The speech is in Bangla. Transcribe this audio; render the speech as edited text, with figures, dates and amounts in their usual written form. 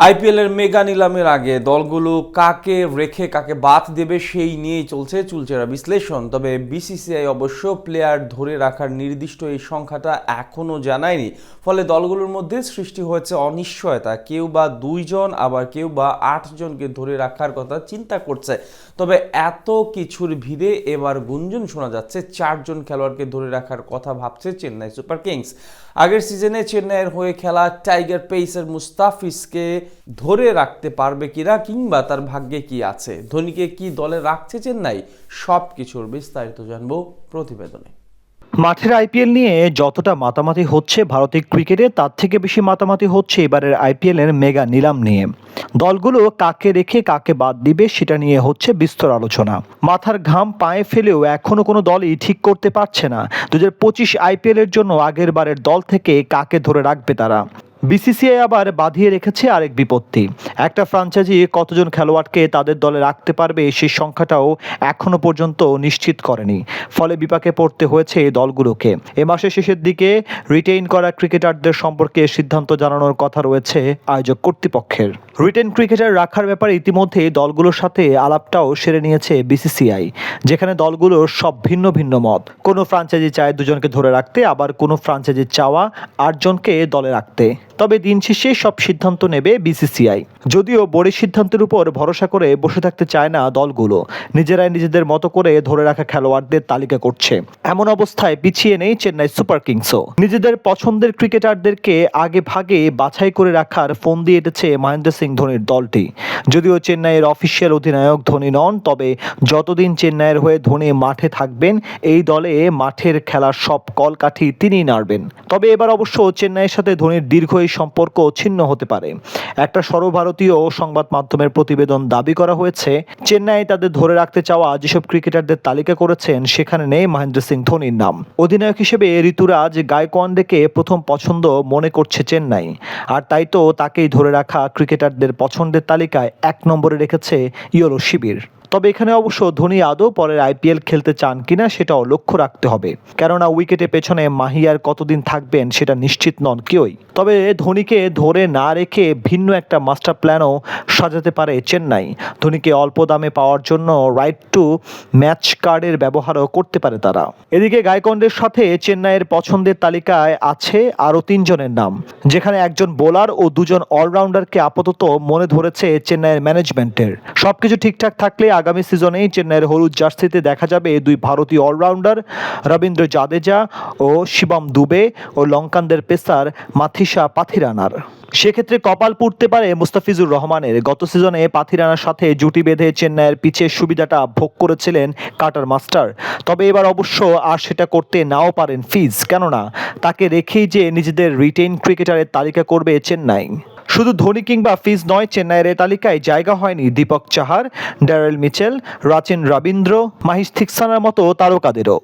আইপিএল এর মেগা নিলামের আগে দলগুলো কাকে রেখে কাকে বাদ দেবে সেই নিয়েই চলছে চুলচেরা বিশ্লেষণ। তবে বিসিসিআই অবশ্য প্লেয়ার ধরে রাখার নির্দিষ্ট এই সংখ্যাটা এখনো জানায়নি। ফলে দলগুলোর মধ্যে সৃষ্টি হয়েছে অনিশ্চয়তা। কেউ বা 2 জন, আবার কেউ বা 8 জনকে ধরে রাখার কথা চিন্তা করছে। তবে এত কিছুর ভিড়ে এবার গুঞ্জন শোনা যাচ্ছে 4 জন খেলোয়াড়কে ধরে রাখার কথা ভাবছে চেন্নাই সুপার কিংস। আগের সিজনে চেন্নাইয়ের হয়ে খেলা টাইগার পেসার মুস্তাফিজকে ধরে রাখতে পারবে কিনা, কিংবা তার ভাগ্যে কি আছে, ধোনিকে কি দলে রাখছে চেন্নাই, সব কিছুর বিস্তারিত জানবো প্রতিবেদনে। মাঠের আইপিএল নিয়ে যতটা মাতামাতি হচ্ছে ভারতীয় ক্রিকেটে, তার থেকে বেশি মাতামাতি হচ্ছে এবারের আইপিএল এর মেগা নিলাম নিয়ে। দলগুলো কাকে রেখে কাকে বাদ দিবে সেটা নিয়ে হচ্ছে বিস্তর আলোচনা। মাথার ঘাম পায়ে ফেলেও এখনো কোনো দলই ঠিক করতে পারছে না 2025 আইপিএল এর জন্য আগের বারের দল থেকে কাকে ধরে রাখবে তারা। বিসিসিআই আবার বাঁধিয়ে রেখেছে আরেক বিপত্তি। একটা ফ্র্যাঞ্চাইজি কতজন খেলোয়াড়কে তাদের দলে রাখতে পারবে সেই সংখ্যাটাও এখনো পর্যন্ত নিশ্চিত করেনি। ফলে বিপাকে পড়তে হয়েছে এই দলগুলোকে। এ মাসের শেষের দিকে রিটেইন করা ক্রিকেটারদের সম্পর্কে সিদ্ধান্ত জানানোর কথা রয়েছে আয়োজক কর্তৃপক্ষের। রিটেইন ক্রিকেটার রাখার ব্যাপারে ইতিমধ্যে দলগুলোর সাথে আলাপটাও সেরে নিয়েছে বিসিসিআই, যেখানে দলগুলোর সব ভিন্ন ভিন্ন মত। কোনো ফ্র্যাঞ্চাইজি চায় 2 জনকে ধরে রাখতে, আবার কোনো ফ্র্যাঞ্চাইজি চাওয়া 8 জনকে দলে রাখতে। তবে দিন শেষে সব সিদ্ধান্ত নেবে বিসিসিআই। যদিও বোর্ডের সিদ্ধান্তের উপর ভরসা করে বসে থাকতে চায় না দলগুলো, নিজেরাই নিজেদের মতো করে ধরে রাখা খেলোয়াড়দের তালিকা করছে। এমন অবস্থায় পিছিয়ে নেই চেন্নাই সুপার কিংসও। নিজেদের পছন্দের ক্রিকেটারদেরকে আগে ভাগে বাছাই করে রাখার ফোন দিয়ে এটেছে মহেন্দ্র সিং ধোনির দলটি। যদিও চেন্নাইয়ের অফিসিয়াল অধিনায়ক ধোনি নন, তবে যতদিন চেন্নাইয়ের হয়ে ধোনি মাঠে থাকবেন এই দলে মাঠের খেলার সব কলকাঠি তিনিই নাড়বেন। তবে এবার অবশ্য চেন্নাইয়ের সাথে ধোনির দীর্ঘ সম্পর্ক ছিন্ন হতে পারে। একটা সর্বভারতীয় সংবাদ মাধ্যমের প্রতিবেদন দাবি করা হয়েছে, চেন্নাই তাদের ধরে রাখতে চাওয়া যেসব ক্রিকেটারদের তালিকা করেছেন সেখানে নেই মহেন্দ্র সিং ধোনির নাম। অধিনায়ক হিসেবে ঋতুরাজ গায়কোয়াড়কে প্রথম পছন্দ মনে করছে চেন্নাই, আর তাই তো তাকেই ধরে রাখা ক্রিকেটারদের পছন্দের তালিকায় 1 নম্বরে রেখেছে ইয়েলো শিবির। তবে এখানে অবশ্য ধোনি আদৌ পরের আইপিএল খেলতে চান কিনা সেটাও লক্ষ্য রাখতে হবে, কেননা উইকেটের পেছনে মাহিয়ার কতদিন থাকবেন সেটা নিশ্চিত নন কেউই। তবে ধোনিকে ধরে না রেখে ভিন্ন একটা মাস্টার প্ল্যানও সাজাতে পারে চেন্নাই। ধোনিকে অল্প দামে পাওয়ার জন্য রাইট টু ম্যাচ কার্ডের ব্যবহারও করতে পারে তারা। এদিকে গায়কোয়াড়ের সাথে চেন্নাইয়ের পছন্দের তালিকায় আছে আরও 3 জনের নাম, যেখানে 1জন বোলার ও 2জন অলরাউন্ডারকে আপাতত মনে ধরেছে চেন্নাইয়ের ম্যানেজমেন্টের। সবকিছু ঠিকঠাক থাকলে আগামী সিজনেই চেন্নাইয়ের হলুদ জার্সিতে দেখা যাবে 2 ভারতীয় অলরাউন্ডার রবীন্দ্র জাদেজা ও শিবম দুবে ও লঙ্কানদের পেসার মাথিসা পাথিরানার। সেক্ষেত্রে কপাল পুড়তে পারে মুস্তাফিজুর রহমানের। গত সিজনে পাথিরানার সাথে জুটি বেঁধে চেন্নাইয়ের পিচের সুবিধাটা ভোগ করেছিলেন কাটার মাস্টার। তবে এবার অবশ্য আর সেটা করতে নাও পারেন ফিজ, কেননা তাকে রেখেই যে নিজেদের রিটেইন ক্রিকেটারের তালিকা করবে চেন্নাই। শুধু ধোনি কিংবা ফিজ নয়, চেন্নাইয়ের তালিকায় জায়গা হয়নি দীপক চাহার, ড্যারেল মিচেল, রাচিন রবীন্দ্র, মাহিশ থিক্সানার মতো তারকাদেরও।